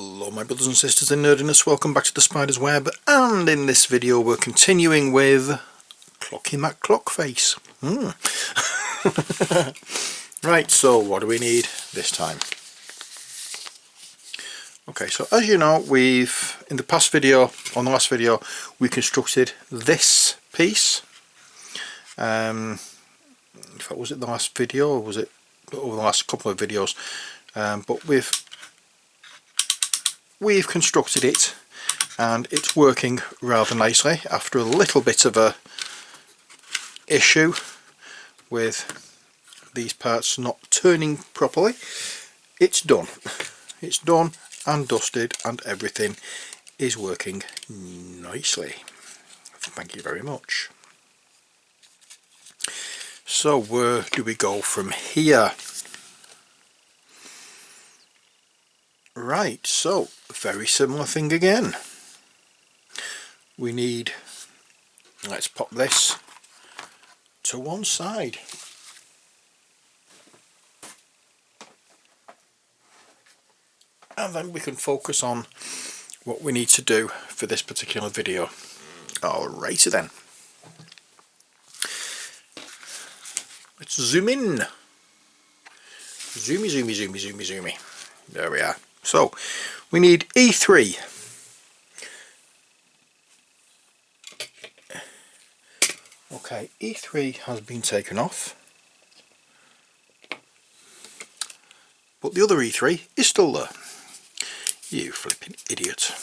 Hello my brothers and sisters in nerdiness, welcome back to the Spider's Web, and in this video we're continuing with Clocky McClockface. Right, so what do we need this time? Okay, so as you know, we've, in the past video, on the last video, we constructed this piece. In fact, was it the last video or was it over the last couple of videos? But we've constructed it and it's working rather nicely after a little bit of a issue with these parts not turning properly. It's done and dusted and everything is working nicely. Thank you very much. So where do we go from here? Right, so very similar thing again. We need, let's pop this to one side. And then we can focus on what we need to do for this particular video. Alrighty then. Let's zoom in. Zoomy. There we are. So we need E3. Okay, E3 has been taken off, but the other E3 is still there. You flipping idiot.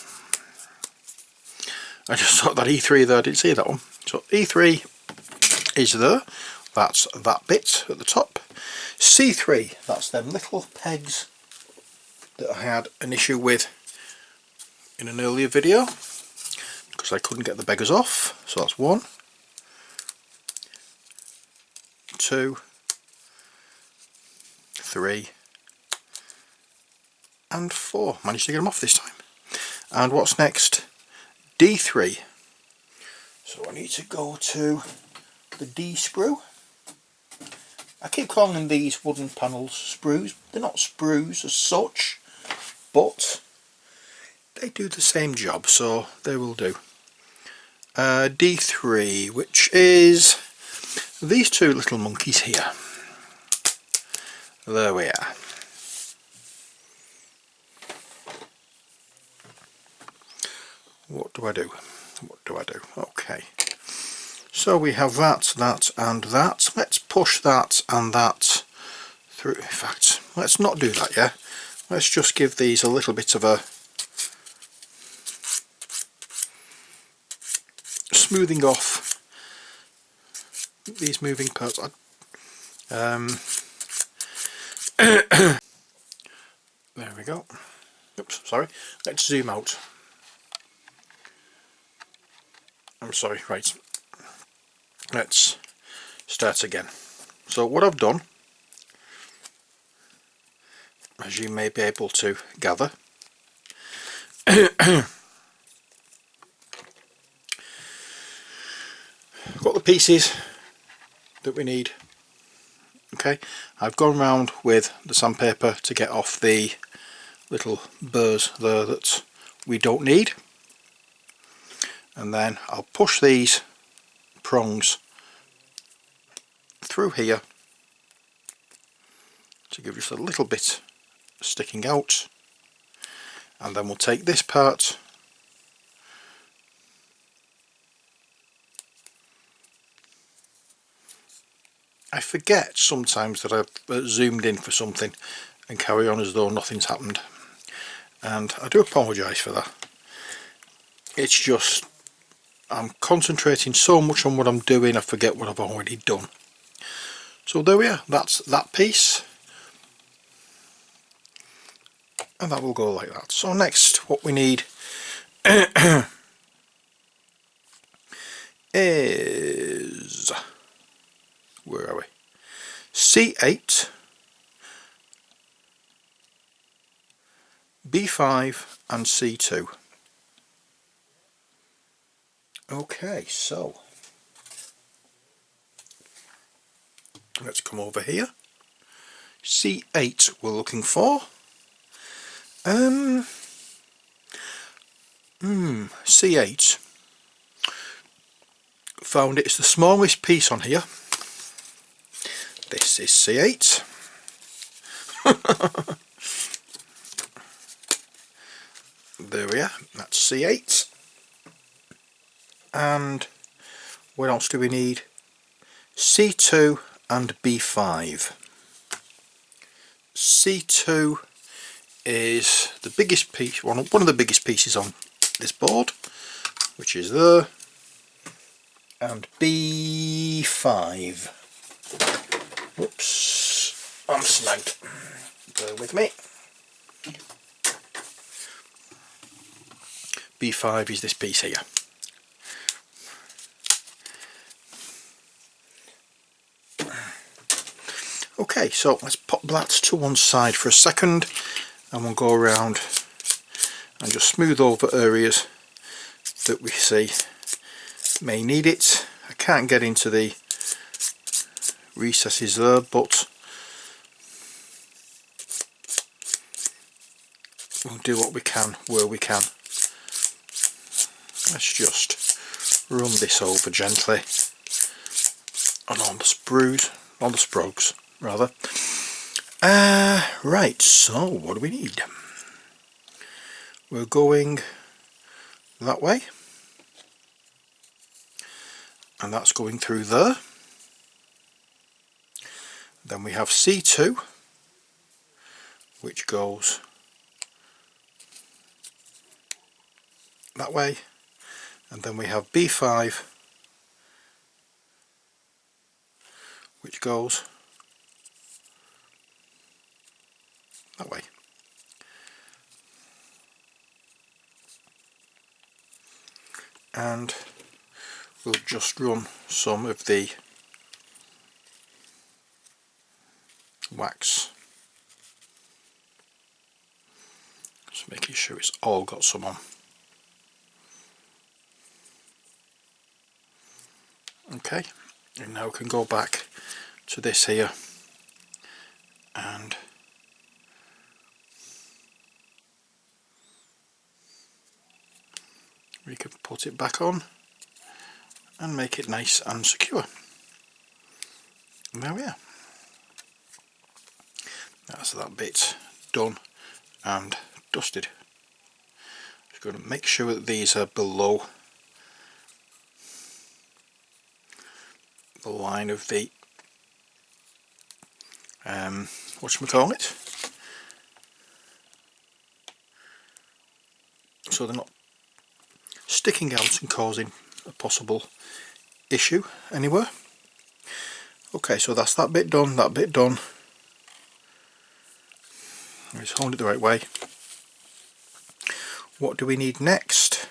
I just thought that E3 there, I didn't see that one. So E3 is there, that's that bit at the top. C3, that's them little pegs that I had an issue with in an earlier video because I couldn't get the beggars off. So that's 1, 2, 3 and 4. Managed to get them off this time. And what's next? D3. So I need to go to the D sprue. I keep calling these wooden panels sprues. They're not sprues as such, but they do the same job, so they will do. D3, which is these two little monkeys here. There we are. What do I do? Okay. So we have that and that. Let's push that and that through. In fact, let's not do that yet. Let's just give these a little bit of a smoothing off these moving parts. There we go. Oops, sorry. Let's zoom out. I'm sorry, right. Let's start again. So what I've done, as you may be able to gather, got the pieces that we need. Okay, I've gone round with the sandpaper to get off the little burrs there that we don't need, and then I'll push these prongs through here to give just a little bit sticking out, and then we'll take this part I forget sometimes that I've zoomed in for something and carry on as though nothing's happened, and I do apologise for that. It's just I'm concentrating so much on what I'm doing I forget what I've already done. So there we are, that's that piece, and that will go like that. So next what we need is, where are we? C8, B5 and C2. Okay, so let's come over here. C8 we're looking for. C8. Found it's the smallest piece on here. This is C8. There we are, that's C8. And what else do we need? C2 and B5. C2 is the biggest piece, one of the biggest pieces on this board, which is there, and B5. Whoops, I'm snagged. Bear with me. B5 is this piece here. Okay, so let's pop that to one side for a second, and we'll go around and just smooth over areas that we see may need it. I can't get into the recesses there, but we'll do what we can where we can. Let's just run this over gently on all the sprues rather. Right, so what do we need? We're going that way, and that's going through there. Then we have C2, which goes that way, and then we have B5, which goes that way. And we'll just run some of the wax, just making sure it's all got some on. Okay, and now we can go back to this here, and we can put it back on and make it nice and secure. And there we are. That's that bit done and dusted. Just going to make sure that these are below the line of the whatchamacallit, so they're not sticking out and causing a possible issue anywhere. Okay, so that's that bit done, that bit done. Let's hold it the right way. What do we need next?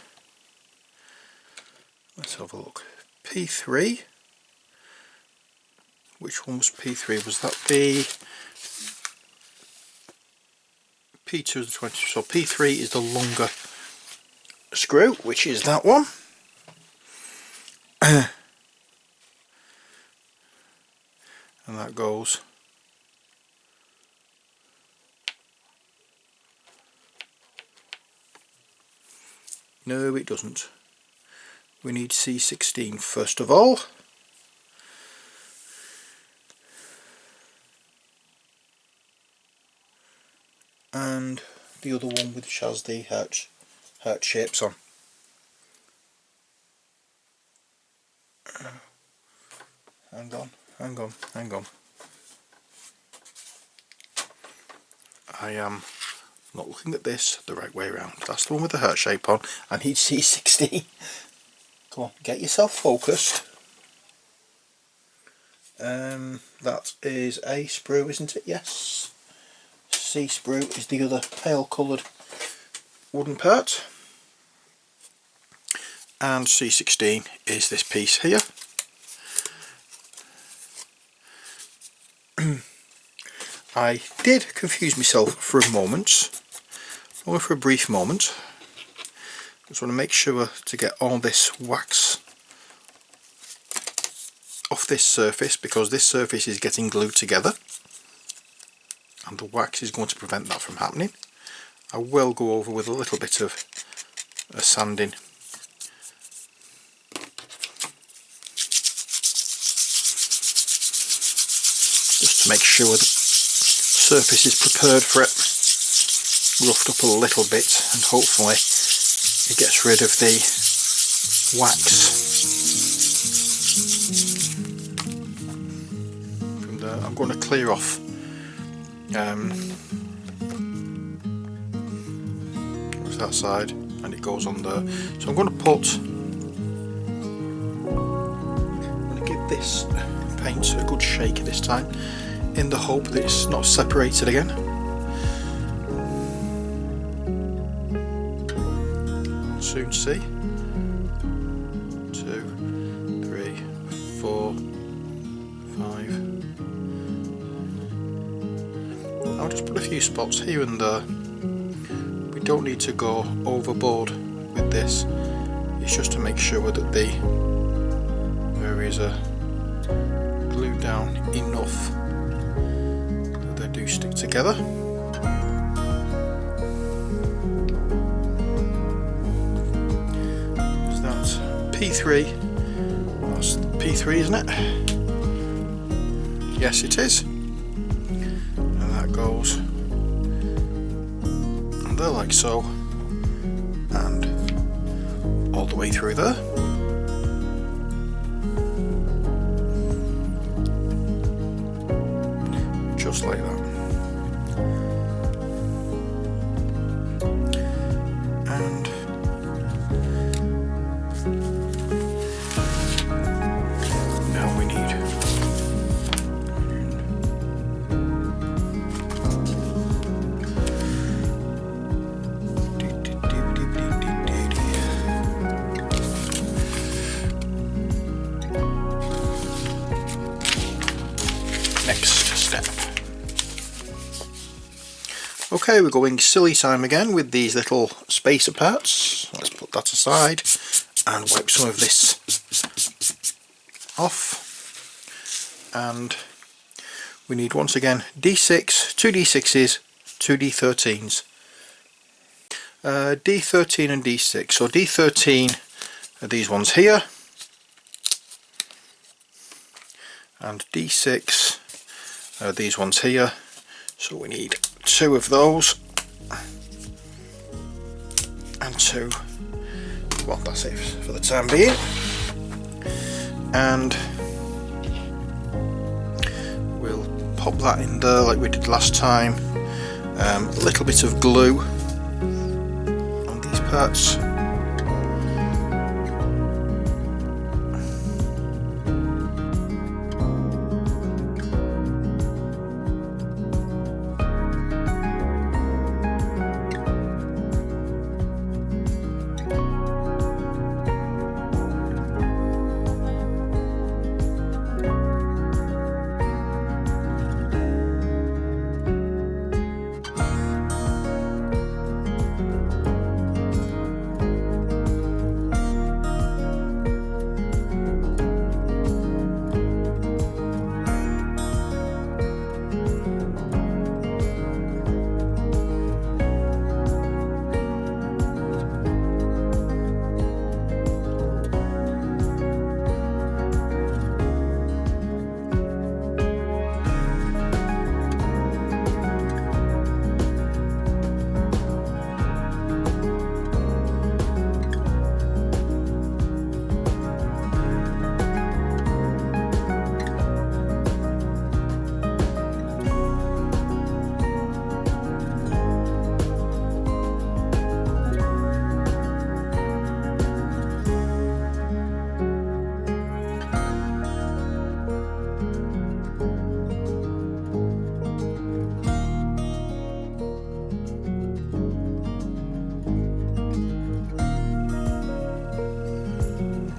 Let's have a look. P3. Which one was P3? Was that the P2 is the 20? So P3 is the longer screw, which is that one. And that goes no, it doesn't. We need C16 first of all. And the other one which has the heart shapes on. Hang on. I am not looking at this the right way around. That's the one with the heart shape on. I need C16. Come on, get yourself focused. That is A sprue, isn't it? Yes. C sprue is the other pale coloured wooden part, and C16 is this piece here. I did confuse myself for a moment, only for a brief moment. Just want to make sure to get all this wax off this surface, because this surface is getting glued together and the wax is going to prevent that from happening. I will go over with a little bit of a sanding. Just to make sure the surface is prepared for it. Roughed up a little bit, and hopefully it gets rid of the wax. From there, I'm going to clear off that side, and it goes on there. So I'm going to give this paint a good shake this time, in the hope that it's not separated again. We'll soon see. 2, 3, 4, 5. I'll just put a few spots here and there. We don't need to go overboard with this. It's just to make sure that the areas are glued down enough that they do stick together. So that's P3. That's P3, isn't it? Yes, it is. And that goes there like so, and all the way through there. Just like that. And now we need next step. Okay, we're going silly time again with these little spacer parts. Let's put that aside and wipe some of this off. And we need once again D6, 2 D6s, 2 D13s. D13 and D6. So D13 are these ones here, and D6 are these ones here. So we need 2 of those, and 2. Well, that's it for the time being. And we'll pop that in there like we did last time. A little bit of glue on these parts.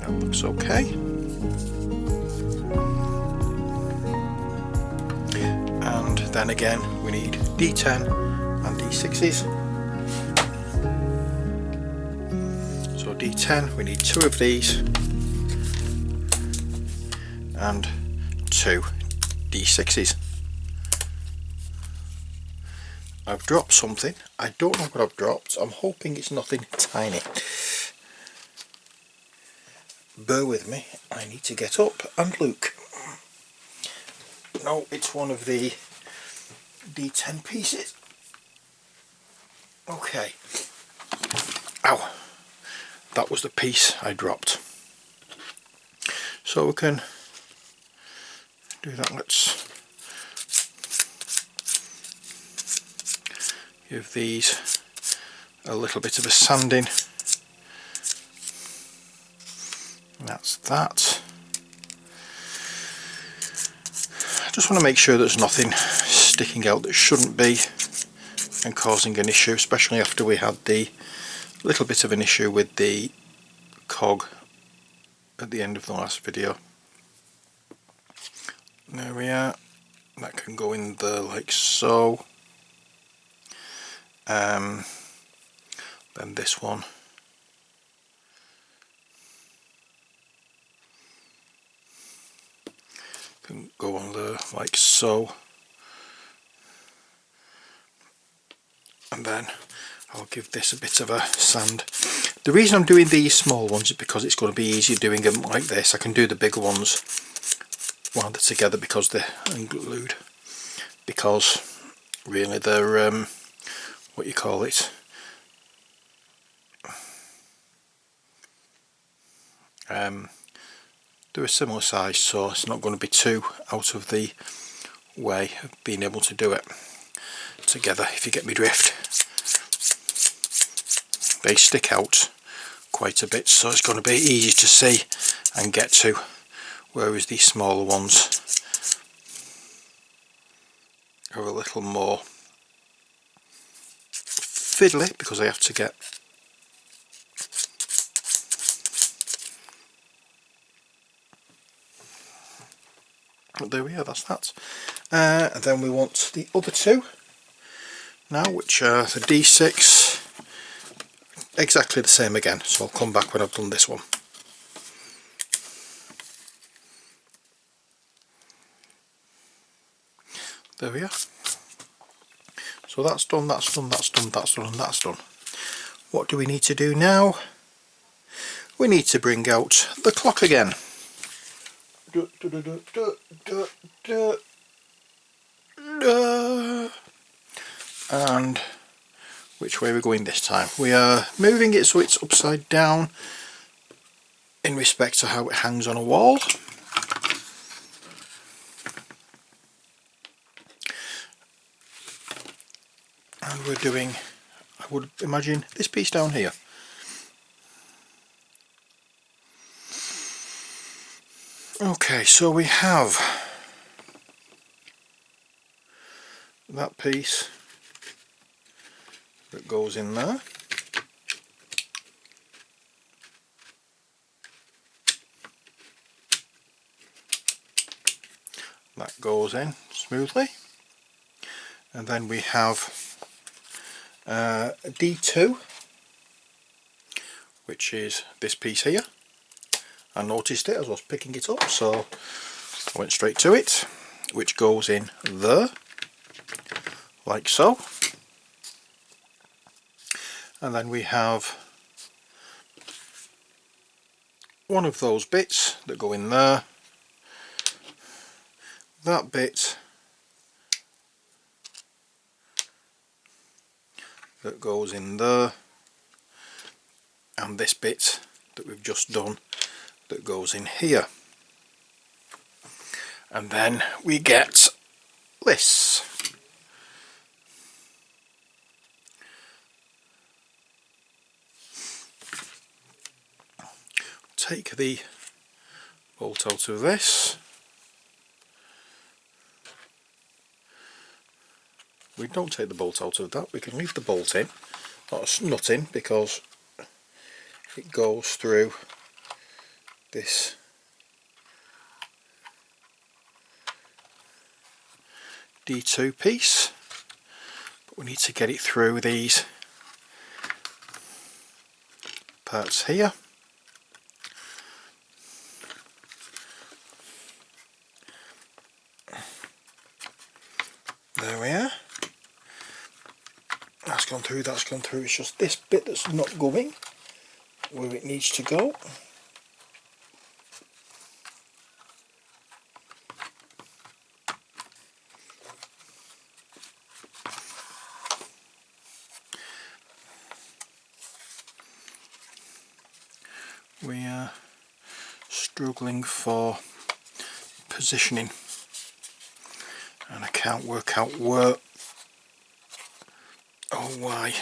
Looks okay. And then again we need D10 and D6s. So D10, we need 2 of these and 2 D6s. I've dropped something I don't know what I've dropped. I'm hoping it's nothing tiny. Bear with me, I need to get up and look. No, it's one of the D10 pieces. Okay. Ow. That was the piece I dropped. So we can do that. Let's give these a little bit of a sanding. That's that. I just want to make sure there's nothing sticking out that shouldn't be and causing an issue, especially after we had the little bit of an issue with the cog at the end of the last video. There we are. That can go in there like so. Then this one can go on there like so. And then I'll give this a bit of a sand. The reason I'm doing these small ones is because it's going to be easier doing them like this. I can do the bigger ones while they're together because they're glued. Because really they're what you call it, they're a similar size, so it's not going to be too out of the way of being able to do it together, if you get me drift. They stick out quite a bit, so it's going to be easy to see and get to, whereas these smaller ones are a little more fiddly because I have to get there we are, that's that. And then we want the other two now, which are the D6, exactly the same again, so I'll come back when I've done this one. There we are. So that's done, that's done, that's done, that's done, and that's done. What do we need to do now? We need to bring out the clock again. And which way are we going this time? We are moving it so it's upside down in respect to how it hangs on a wall. And we're doing, I would imagine, this piece down here. Okay, so we have that piece that goes in there. That goes in smoothly. And then we have a D2, which is this piece here. I noticed it as I was picking it up, so I went straight to it, which goes in there, like so. And then we have one of those bits that go in there, that bit that goes in there, and this bit that we've just done that goes in here. And then we get this. Take the bolt out of this. We don't take the bolt out of that, we can leave the bolt in, not a nut in, because it goes through this D2 piece, but we need to get it through these parts here. There we are. That's gone through, that's gone through. It's just this bit that's not going where it needs to go. We are struggling for positioning, and I can't work out where or why.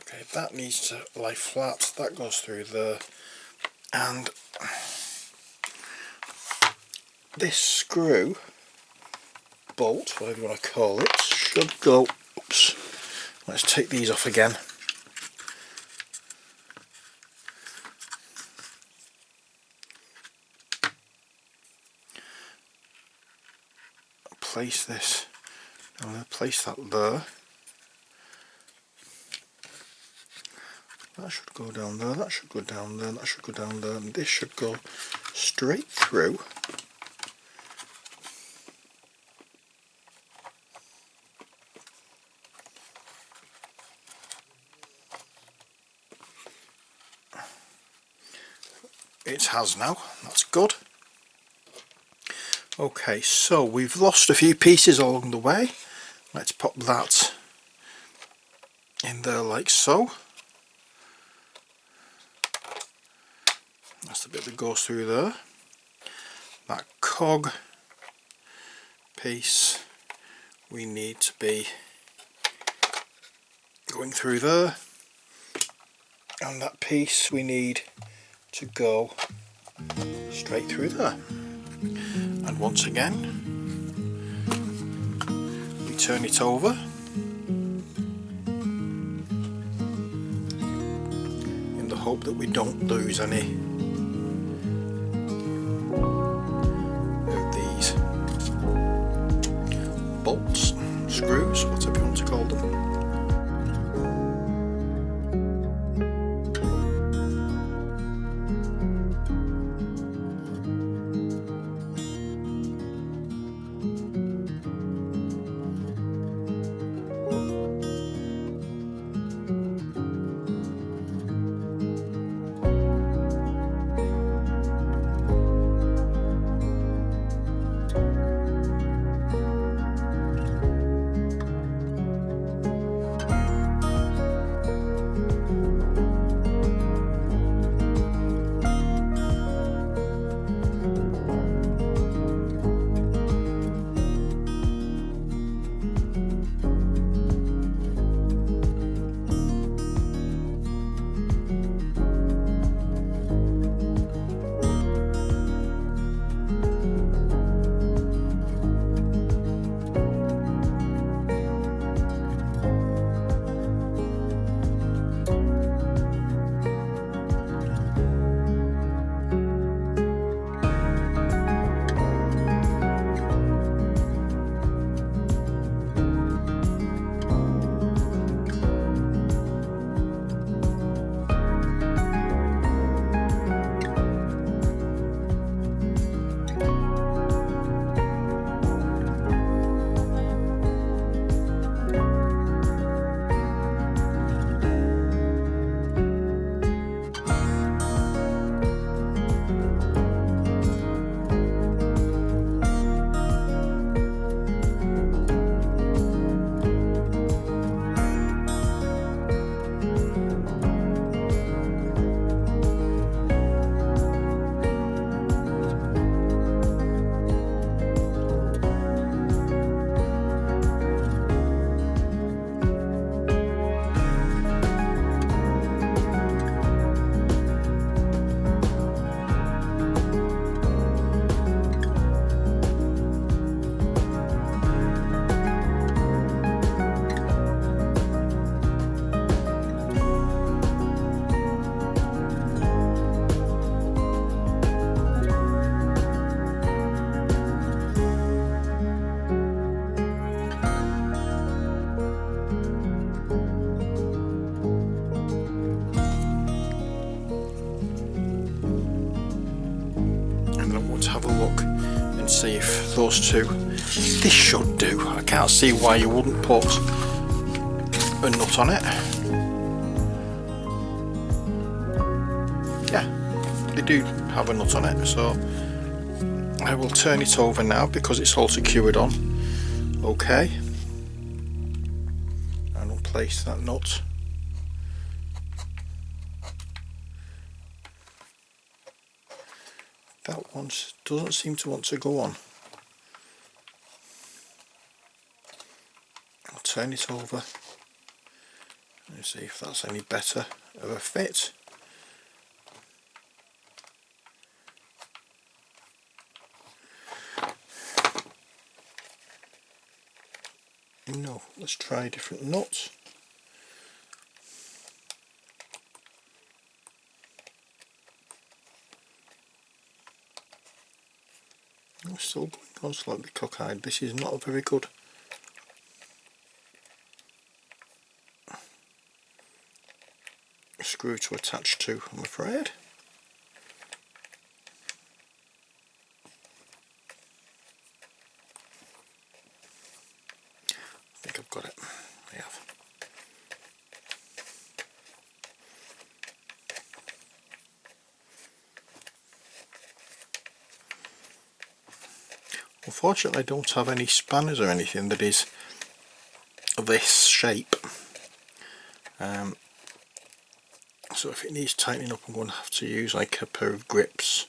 Okay, that needs to lie flat, that goes through there, and this screw, bolt, whatever you want to call it, should go, oops, let's take these off again. Place this, I'm going to place that there. That should go down there, that should go down there, that should go down there, and this should go straight through. It has now, that's good. Okay, so we've lost a few pieces along the way. Let's pop that in there like so. That's the bit that goes through there. That cog piece we need to be going through there, and that piece we need to go straight through there. And once again we turn it over in the hope that we don't lose any of these bolts, screws, whatever you want to call them. and see if those two, this should do. I can't see why you wouldn't put a nut on it. Yeah, they do have a nut on it, so I will turn it over now because it's all secured on. Okay, and I'll place that nut. That one doesn't seem to want to go on. I'll turn it over and see if that's any better of a fit. No, let's try a different nut. I'm still going slightly cockeyed. This is not very good. Screw to attach to, I'm afraid. I think I've got it. I have. Unfortunately, I don't have any spanners or anything that is this shape. So if it needs tightening up, I'm going to have to use like a pair of grips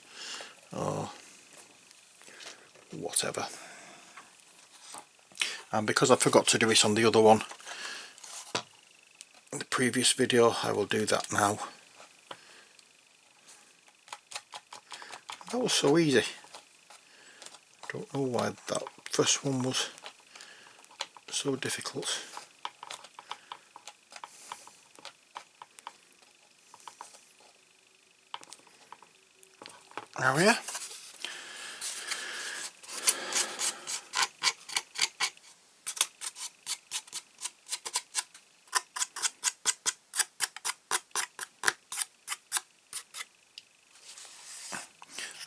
or whatever. And because I forgot to do it on the other one, in the previous video, I will do that now. That was so easy. I don't know why that first one was so difficult. There we are.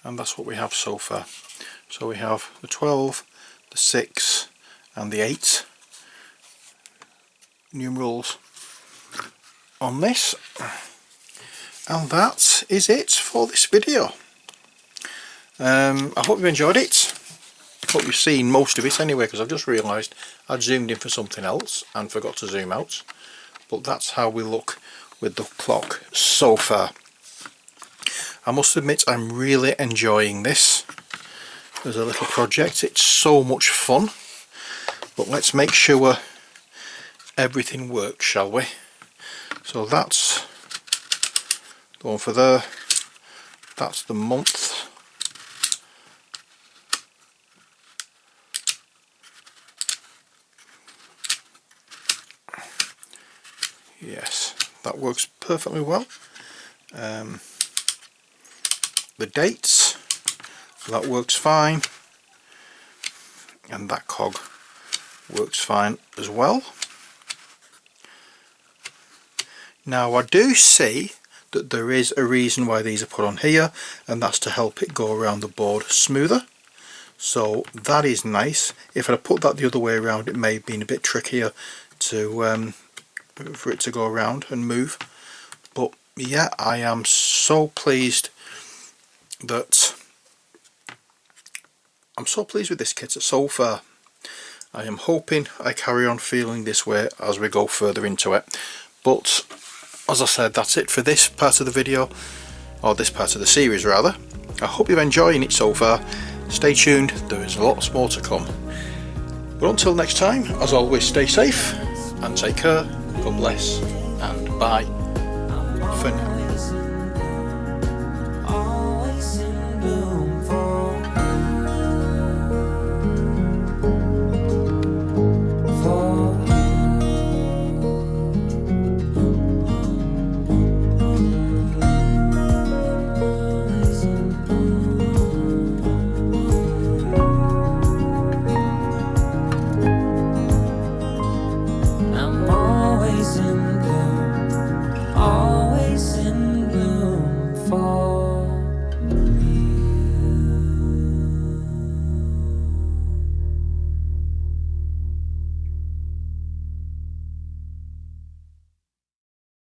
And that's what we have so far. So we have the 12, the 6 and the 8 numerals on this, and that is it for this video. I hope you enjoyed it. Hope you've seen most of it anyway, because I've just realised I'd zoomed in for something else and forgot to zoom out. But that's how we look with the clock so far. I must admit I'm really enjoying this as a little project. It's so much fun. But let's make sure everything works, shall we? So that's going for there. That's the month. Yes, that works perfectly well. The dates, that works fine, and that cog works fine as well. Now I do see that there is a reason why these are put on here, and that's to help it go around the board smoother. So that is nice. If I put that the other way around, it may have been a bit trickier to for it to go around and move. But yeah, I am so pleased that with this kit so far. I am hoping I carry on feeling this way as we go further into it. But as I said, that's it for this part of the video, or this part of the series rather. I hope you're enjoying it so far. Stay tuned, there is lots more to come. But until next time, as always, stay safe and take care. God bless and bye for now. I'm always in